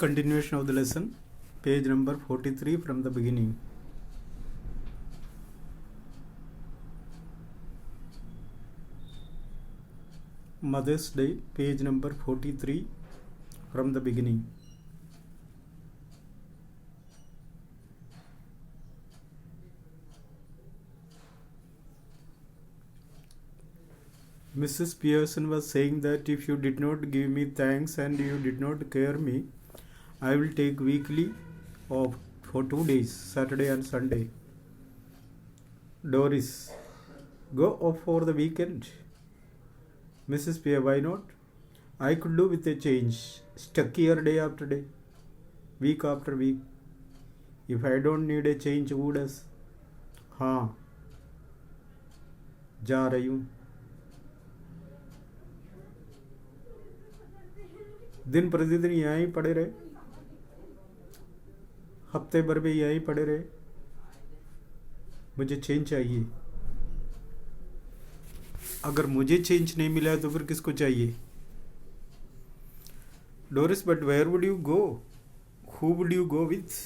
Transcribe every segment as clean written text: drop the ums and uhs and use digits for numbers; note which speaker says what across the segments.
Speaker 1: Continuation of the lesson, page number 43 from the beginning. Mother's Day, page number 43 from the beginning. Mrs. Pearson was saying that if you did not give me thanks and you did not care me, I will take weekly off for 2 days, Saturday and Sunday. Doris, go off for the weekend. Mrs. Pierre, why not? I could do with a change. Stuck here day after day, week after week. If I don't need a change, who does? हाँ, जा रही हूँ. दिन प्रतिदिन यहीं पड़े रहे, हफ्ते भर में यहीं पड़े रहे. मुझे चेंज चाहिए. अगर मुझे चेंज नहीं मिला तो फिर किसको चाहिए? Doris, but where would you go? Who would you go with?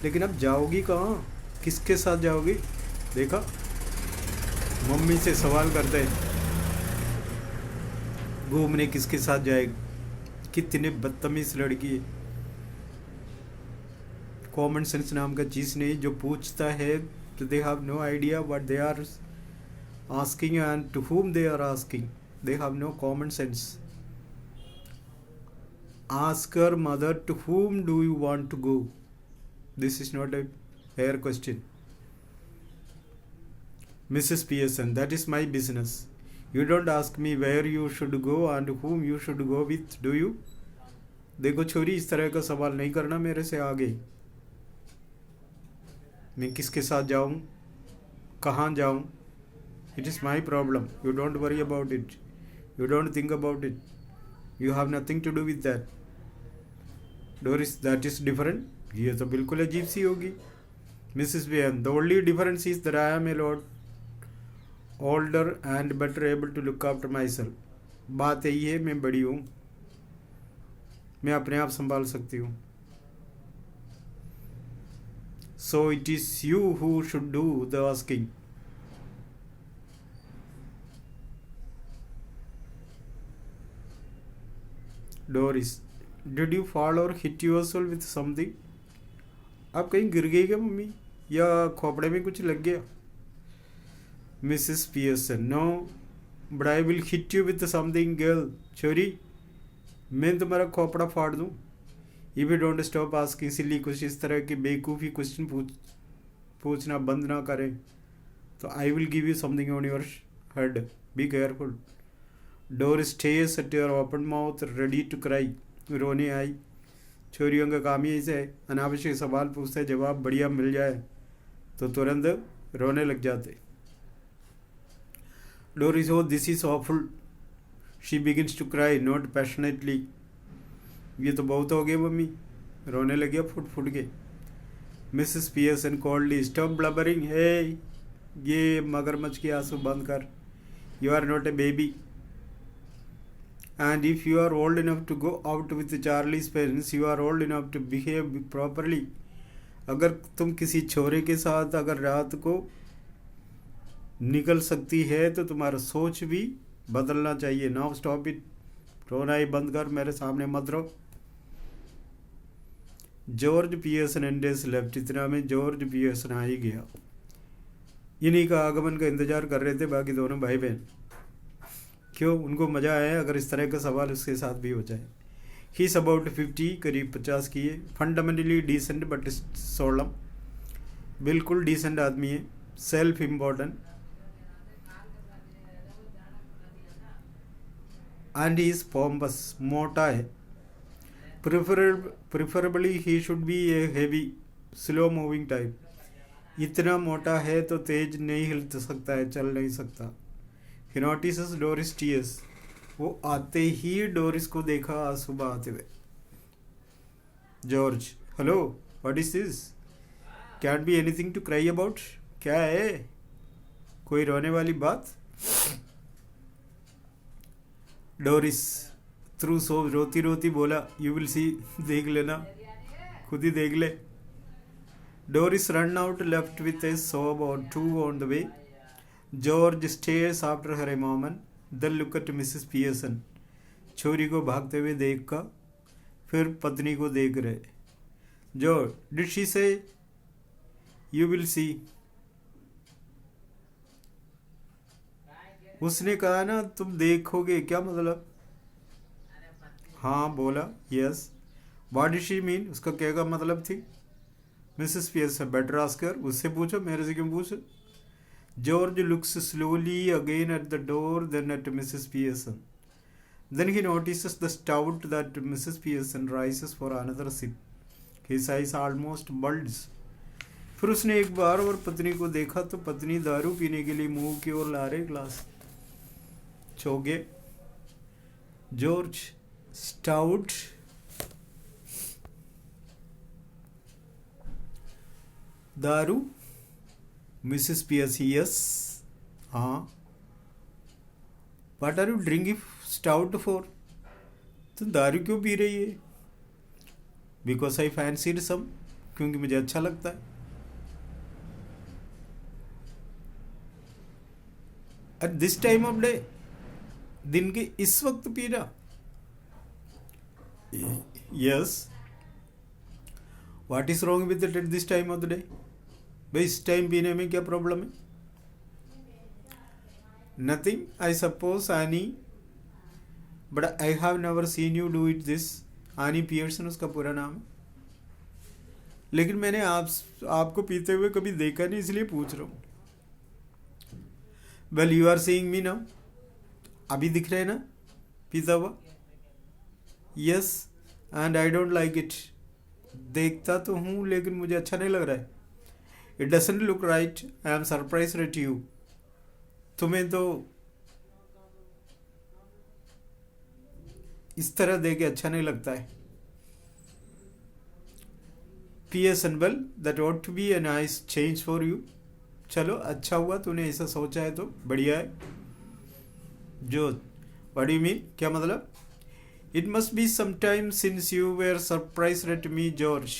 Speaker 1: लेकिन अब जाओगी कहाँ? किसके साथ जाओगी? देखा, मम्मी से सवाल करते हैं, घूमने किसके साथ जाएगी? कितने बदतमीज लड़की है. कॉमन सेंस नाम का चीज़ नहीं. जो पूछता है तो they have no idea what they are asking and to whom they are asking. They have no common sense. Ask her mother, to whom do you want to go? This is not a fair question. Mrs. Pearson, that is my business. You don't ask me where you should go and whom you should go with, do you? देखो छोरी, इस तरह का सवाल नहीं करना मेरे से आगे. मैं किसके साथ जाऊं, कहाँ जाऊं? It is my problem. You don't worry about it. You don't think about it. You have nothing to do with that. Doris, that is different. ये तो बिल्कुल अजीब सी होगी. Mrs. Vian, the only difference is that I am a lot older and better able to look after myself. बात यही है, मैं बड़ी हूँ, मैं अपने आप संभाल सकती हूँ. So it is you who should do the asking. Doris, did you fall or hit yourself with something? आप कहीं गिर गई क्या मम्मी, या खोपड़े में कुछ लग गया? Mrs. Pearson, no, but I will hit you with something, girl. छोरी, मैं तुम्हारा खोपड़ा फाड़ दूँ. If you don't stop asking silly, कुछ इस तरह के बेवकूफ़ी क्वेश्चन पूछना बंद ना करें तो I will give you something on your head. Be careful. Doris stares at her open mouth, ready to cry. रोने आई. छोरियों का काम ही ऐसे अनावश्यक सवाल पूछते, जवाब बढ़िया मिल जाए तो तुरंत रोने लग जाते. Doris, oh, this is awful. She begins to cry, not passionately. ये तो बहुत हो गया मम्मी, रोने लगे फुट फुट के. Mrs. Pearson coldly, stop blubbering. Hey, ये मगरमच्छ के आंसू बंद कर. You are not a baby. And if you are old enough to go out with Charlie's parents, you are old enough to behave properly. अगर तुम किसी छोरे के साथ अगर रात को निकल सकती है तो तुम्हारा सोच भी बदलना चाहिए. Now stop it. रोना ही बंद कर, मेरे सामने मत रहो. George Pearson Andes left. इतना में जॉर्ज पियर्सन आ ही गया. इन्हीं का आगमन का इंतजार कर रहे थे बाकी दोनों भाई बहन. क्यों? उनको मज़ा आया अगर इस तरह का सवाल उसके साथ भी हो जाए. ही इज़ अबाउट 50, करीब 50 की है. Fundamentally decent but solemn. बिल्कुल डिसेंट आदमी है. Self important. And he is pompous. मोटा है. Preferably he should be a heavy slow moving type. इतना मोटा है तो तेज नहीं हिल सकता है, चल नहीं सकता. He notices Doris tears. वो आते ही डोरिस को देखा आंसू बहाते हुए. George, hello, what is this? Can be anything to cry about? क्या है, कोई रोने वाली बात? डोरिस, थ्रू सो रोती रोती बोला, यू विल सी, देख लेना, खुद ही देख ले. Doris run out, left with a sob or two on the way. George stares after her a moment, then look at Mrs. Pearson. छोरी को भागते हुए देख कर फिर पत्नी को देख रहे. George, did she say? You will see. उसने कहा ना तुम देखोगे, क्या मतलब? हाँ बोला, yes. What did she mean? उसका क्या का मतलब थी? मिसेस पियर्सन, बेटर आस्कर, उससे पूछो, मेरे से क्यों पूछो? George looks slowly again at the door, then at Mrs Pearson. Then he notices the stout that Mrs. Pearson rises for another sip. His eyes almost bulges. फिर उसने एक बार और पत्नी को देखा तो पत्नी दारू पीने के लिए मुंह की ओर ला रहे ग्लास. चौगे. George Stout. दारू. Mrs Pearson, yes. हाँ. What are you drinking stout for? तो दारू क्यों पी रही है? Because I fancied some. क्योंकि मुझे अच्छा लगता है. At this time of day, दिन के इस वक्त पी रहा? Yes. What is wrong with it at this time of the day? भाई इस टाइम पीने में क्या प्रॉब्लम है? Nothing, I suppose, Annie. But I have never seen you do it this. Annie Pearson उसका पूरा नाम है. लेकिन मैंने आपको पीते हुए कभी देखा नहीं, इसलिए पूछ रहा हूँ. Well, you are seeing me now. अभी दिख रहे हैं ना पीता हुआ? Yes, and I don't like it. देखता तो हूँ लेकिन मुझे अच्छा नहीं लग रहा है. It doesn't look right. I am surprised at you. तुम्हें तो इस तरह देख के अच्छा नहीं लगता है. Pearson, well, that ought to be a nice change for you. चलो अच्छा हुआ तूने ऐसा सोचा है तो बढ़िया है. जो what do you mean? क्या मतलब? It must be some time since you were surprised at me, George.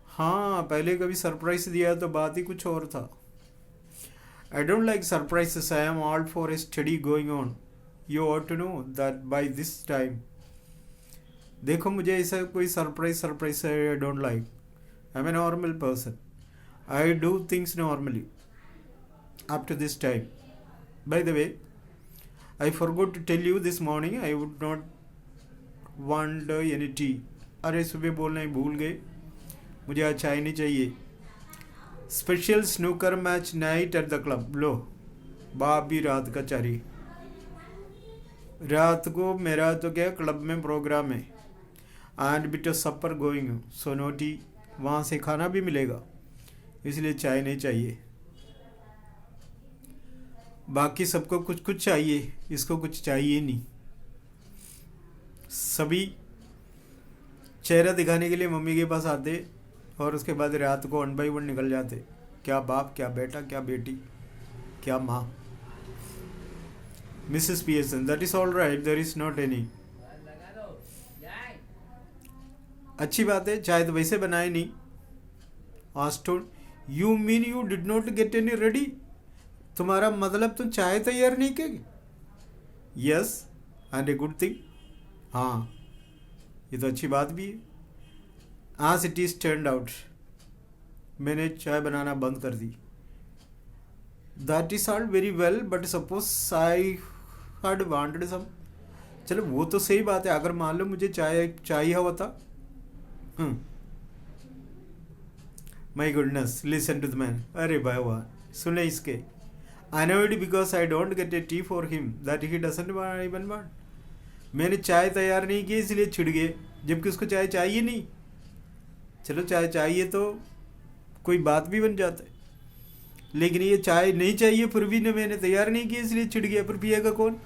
Speaker 1: हाँ, पहले कभी सरप्राइज दिया तो बात ही कुछ और था. I don't like surprises. I am all for a study going on. You ought to know that by this time. देखो मुझे ऐसा कोई surprise I don't like. I'm a normal person. I do things normally. Up to this time. By the way, I forgot to tell you this morning I would not want any tea. अरे सुबह बोलना ही भूल गए, मुझे आज चाय नहीं चाहिए. Special snooker match night at the club. लो बाप भी रात का चारी. रात को मेरा तो क्या क्लब में प्रोग्राम है. And bit supper going, so no tea. वहाँ से खाना भी मिलेगा, इसलिए चाय नहीं चाहिए. बाकी सबको कुछ कुछ चाहिए, इसको कुछ चाहिए नहीं. सभी चेहरा दिखाने के लिए मम्मी के पास आते और उसके बाद रात को 1 by 1 निकल जाते. क्या बाप, क्या बेटा, क्या बेटी, क्या माँ. Mrs Pearson, that is all right, there is not any. अच्छी बात है, चाय तो वैसे बनाए नहीं. आस्टोन, you mean you did not get any ready? तुम्हारा मतलब तुम चाय तैयार नहीं की? Yes, and a good thing. हाँ, ये तो अच्छी बात भी है. As it is turned out, मैंने चाय बनाना बंद कर दी. That is all very well, but suppose I had wanted some. चलो वो तो सही बात है, अगर मान लो मुझे चाय चाहिए हुआ था. My goodness, listen to the man. अरे भाई वाह, सुने इसके. I know it because I don't get a tea for him that he doesn't even want. मैंने चाय तैयार नहीं की इसलिए छिड़ गए, जबकि उसको चाय चाहिए नहीं. चलो चाय चाहिए तो कोई बात भी बन जाता है, लेकिन ये चाय नहीं चाहिए फिर भी मैंने तैयार नहीं की इसलिए चिढ़ गया. फिर पिएगा कौन?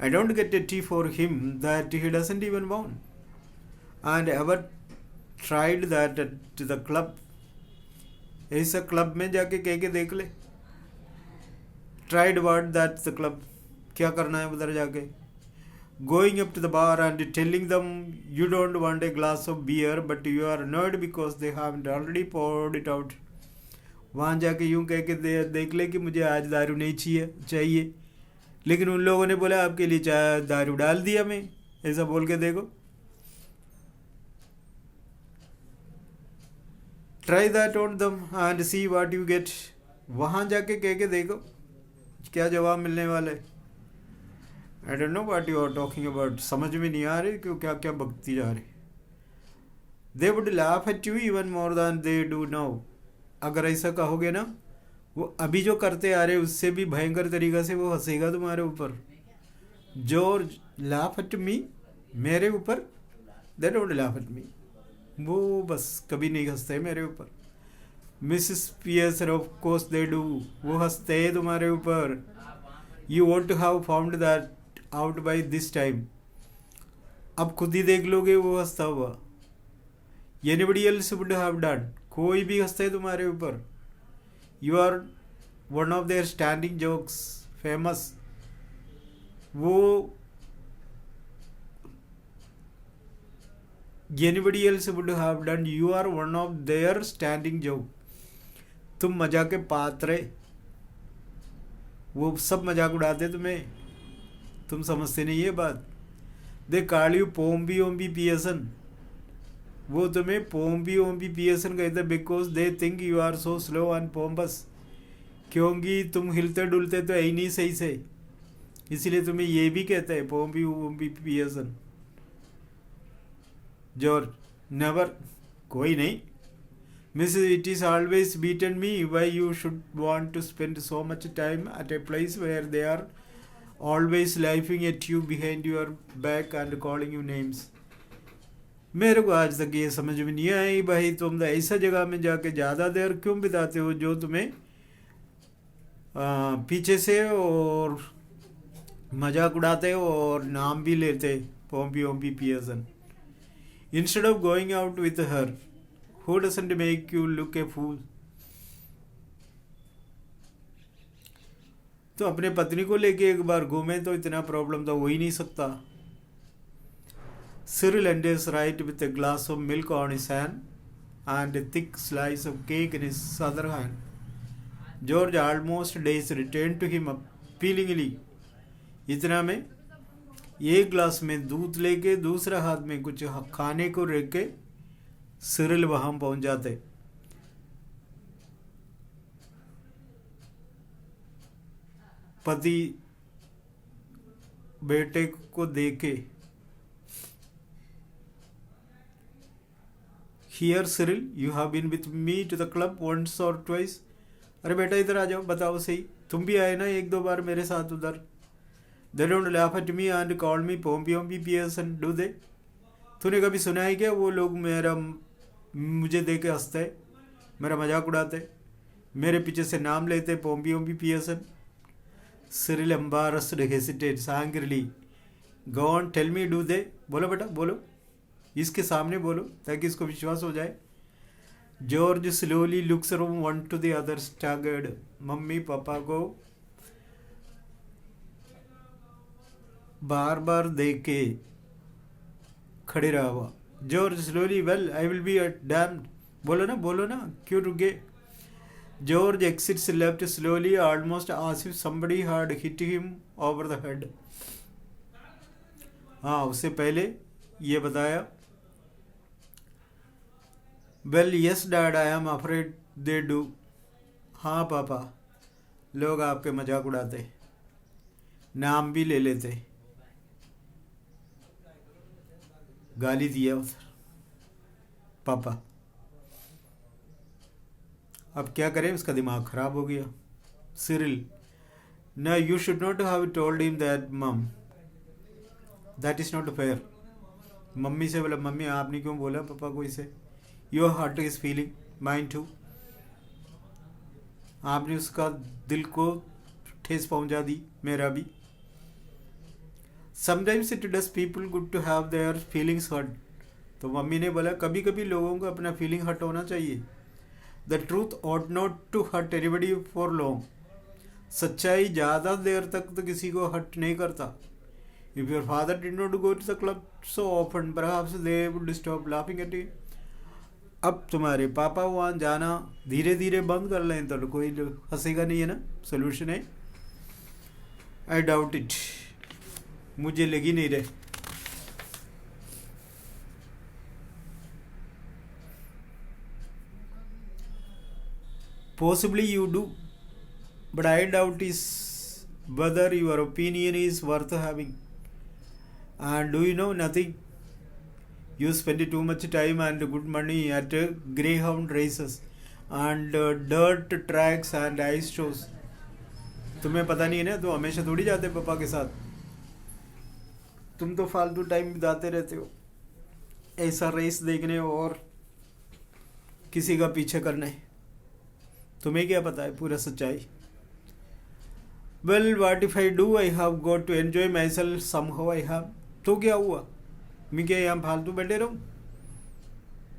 Speaker 1: I don't get A T for him that he doesn't even want. And ever tried that at the club. ऐसा क्लब में जाके कह के देख ले. Tried what? That the club. क्या करना है उधर जाके? Going up to the bar and telling them you don't want a glass of beer but you are annoyed because they haven't already poured it out. वहाँ जाके यूं कह के देख ले कि मुझे आज दारू नहीं चाहिए, लेकिन उन लोगों ने बोला आपके लिए चाय दारू डाल दिया मैं, ऐसा बोल के देखो. Try that on them and see what you get. वहाँ जाके कह के देखो क्या जवाब मिलने वाला है. I don't know what you are talking about. समझ में नहीं आ रही क्यों क्या क्या बकती जा रही. They would laugh at you even more than they do now. अगर ऐसा कहोगे ना, वो अभी जो करते आ रहे उससे भी भयंकर तरीका से वो हंसेगा तुम्हारे ऊपर. जॉर्ज laugh at me, मेरे ऊपर. They don't laugh at me. वो बस कभी नहीं हंसते मेरे ऊपर. Mrs Pearson of course they do. वो हंसते हैं तुम्हारे ऊपर. You won't to have found that out by this time. अब खुद ही देख लोगे वो हंसता हुआ. Anybody else would have done. कोई भी हंसते है तुम्हारे ऊपर. You are one of their standing jokes, famous. वो anybody else would have done. You are one of their standing joke. तुम मजाक के पात्र. वो सब मजाक उड़ाते तुम्हें, तुम समझते नहीं ये बात. They call you Pomby Omby Pearson. वो तुम्हें पोम्बी ओम्बी पियर्सन कहते because they think you are so slow and pompous. क्योंकि तुम हिलते डुलते तो है नहीं सही से, इसलिए तुम्हें ये भी कहते हैं Pomby Omby Pearson. George never. कोई नहीं. Mrs it is always beaten me why you should want to spend so much time at a place where they are always laughing at you behind your back and calling you names. मेरे को आज तक ये समझ में नहीं आई भाई, तुम ऐसा जगह में जाके ज़्यादा देर क्यों बिताते हो जो तुम्हें पीछे से और मजाक उड़ाते हो और नाम भी लेते Pomby Omby Pearson. Instead of going out with her, who doesn't make you look a fool? तो अपने पत्नी को लेके एक बार घूमे तो इतना प्रॉब्लम तो हो ही नहीं सकता. Cyril enters right with a glass of milk on his hand and a thick slice of cake in his other hand. George almost days returned to him appealingly. इतना में एक ग्लास में दूध लेके दूसरा हाथ में कुछ खाने को रख के सिरिल वहां पहुंच जाते. पति बेटे को देखे. Here Cyril, you have been with me to the club once or twice. अरे बेटा इधर आ जाओ, बताओ सही, तुम भी आए ना एक दो बार मेरे साथ उधर. They don't laugh at me and call me Pompey Pearson, do they? तूने कभी सुना है क्या वो लोग मुझे देख के हंसते, मेरा मजाक उड़ाते, मेरे पीछे से नाम लेते Pomby Omby Pearson. Cyril embarrassed hesitates angrily. Go on, tell me, do they? बोलो बेटा बोलो, इसके सामने बोलो ताकि इसको विश्वास हो जाए. George slowly looks from one to the other staggered. Mummy papa को बार बार देख के खड़े रहा हुआ. George slowly, well I will be damned. बोलो ना क्यों रुके. George exits left slowly almost as if somebody had hit him over the head. हाँ, उससे पहले ये बताया. Well yes dad, I am afraid they do. हाँ पापा, लोग आपके मजाक उड़ाते, नाम भी ले लेते. गाली दिया उधर पापा. अब क्या करें, उसका दिमाग खराब हो गया. Cyril, no, you should not have told him that, mom. That is not fair. Mummy से बोला, मम्मी आपने क्यों बोला पापा को इसे. Your heart is feeling, mine too. आपने उसका दिल को ठेस पहुंचा दी, मेरा भी. Sometimes it does people good to have their feelings hurt. तो मम्मी ने बोला कभी कभी लोगों को अपना फीलिंग हर्ट होना चाहिए. The truth ought not to hurt anybody for long. सच्चाई ज़्यादा देर तक तो किसी को हर्ट नहीं करता. If your father did not go to the club so often, perhaps they would stop laughing at you. अब तुम्हारे पापा वहाँ जाना धीरे धीरे बंद कर लें तो कोई हंसेगा नहीं, है ना. सोल्यूशन है. I doubt it. मुझे लगी नहीं रहे. Possibly you do, but I doubt is whether your opinion is worth having. And do you know nothing? You spend too much time and good money at greyhound races and dirt tracks and ice shows. तुम्हें पता नहीं है ना, तो हमेशा थोड़ी जाते पापा के साथ. तुम तो फालतू टाइम बिताते रहते हो ऐसा रेस देखने और किसी का पीछे करने. तुम्हें क्या पता है पूरा सच्चाई. Well what if I do, I have got to enjoy myself somehow. I have. तो क्या हुआ, मैं क्या यहाँ फालतू बैठे रहूँ.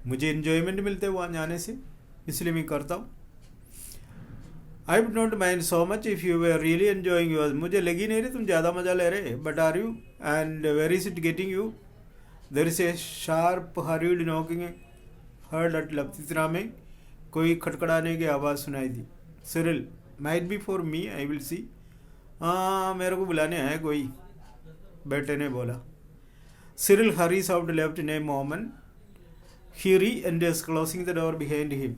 Speaker 1: मुझे एंजॉयमेंट मिलते हैं वहाँ जाने से, इसलिए मैं करता हूँ. I would not mind so much if you were really enjoying your. मुझे लगी नहीं रही तुम ज़्यादा मज़ा ले रहे. But are you, and where is it getting you. There is a sharp hurried knocking heard at left. इतना में कोई खटखड़ाने की आवाज़ सुनाई दी. Cyril, might be for me, I will see. हाँ, मेरे को बुलाने आया कोई, बेटे ने बोला. Cyril Haris out left in a moment. He re-enters closing the door behind him.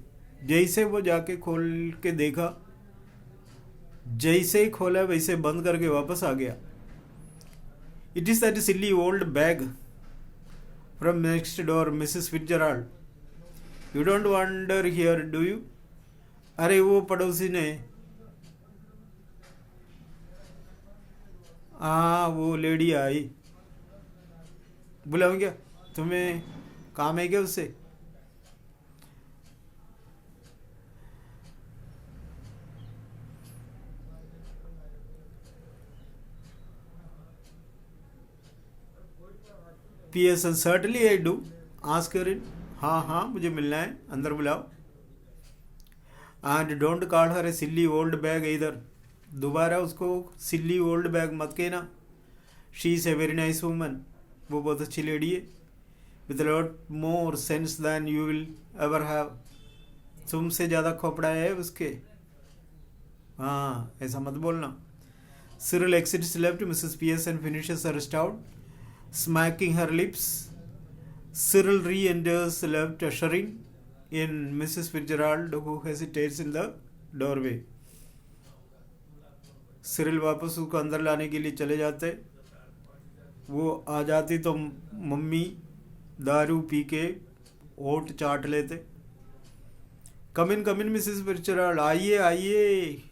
Speaker 1: जैसे वो जाके खोल के देखा, जैसे ही खोला वैसे बंद करके वापस आ गया. It is that silly old bag from next door, Mrs Fitzgerald. You don't wonder here do you. अरे वो पड़ोसी ने, हाँ वो लेडी आई. बुलाऊँ क्या, तुम्हें काम है क्या उससे. P.S. Certainly I do. Ask her in. हाँ हाँ मुझे मिलना है, अंदर बुलाओ. And don't call her a silly old bag either. दोबारा उसको सिल्ली ओल्ड बैग मत कहना. She is a very nice woman. वो बहुत अच्छी लेडी है. With lot more sense than you will ever have. तुमसे ज़्यादा खोपड़ा है उसके. हाँ ऐसा मत बोलना. Cyril exits left. Mrs. Pearson finishes her stout, smacking her lips. Cyril re-enters left, ushering in Mrs. Fitzgerald, who hesitates in the doorway. Cyril वापस उसको अंदर लाने के लिए चले जाते. वो आ जाती तो मम्मी दारू पी के ओट चाट लेते. कम इन मिसेस फिट्जराल्ड. आइए आइए.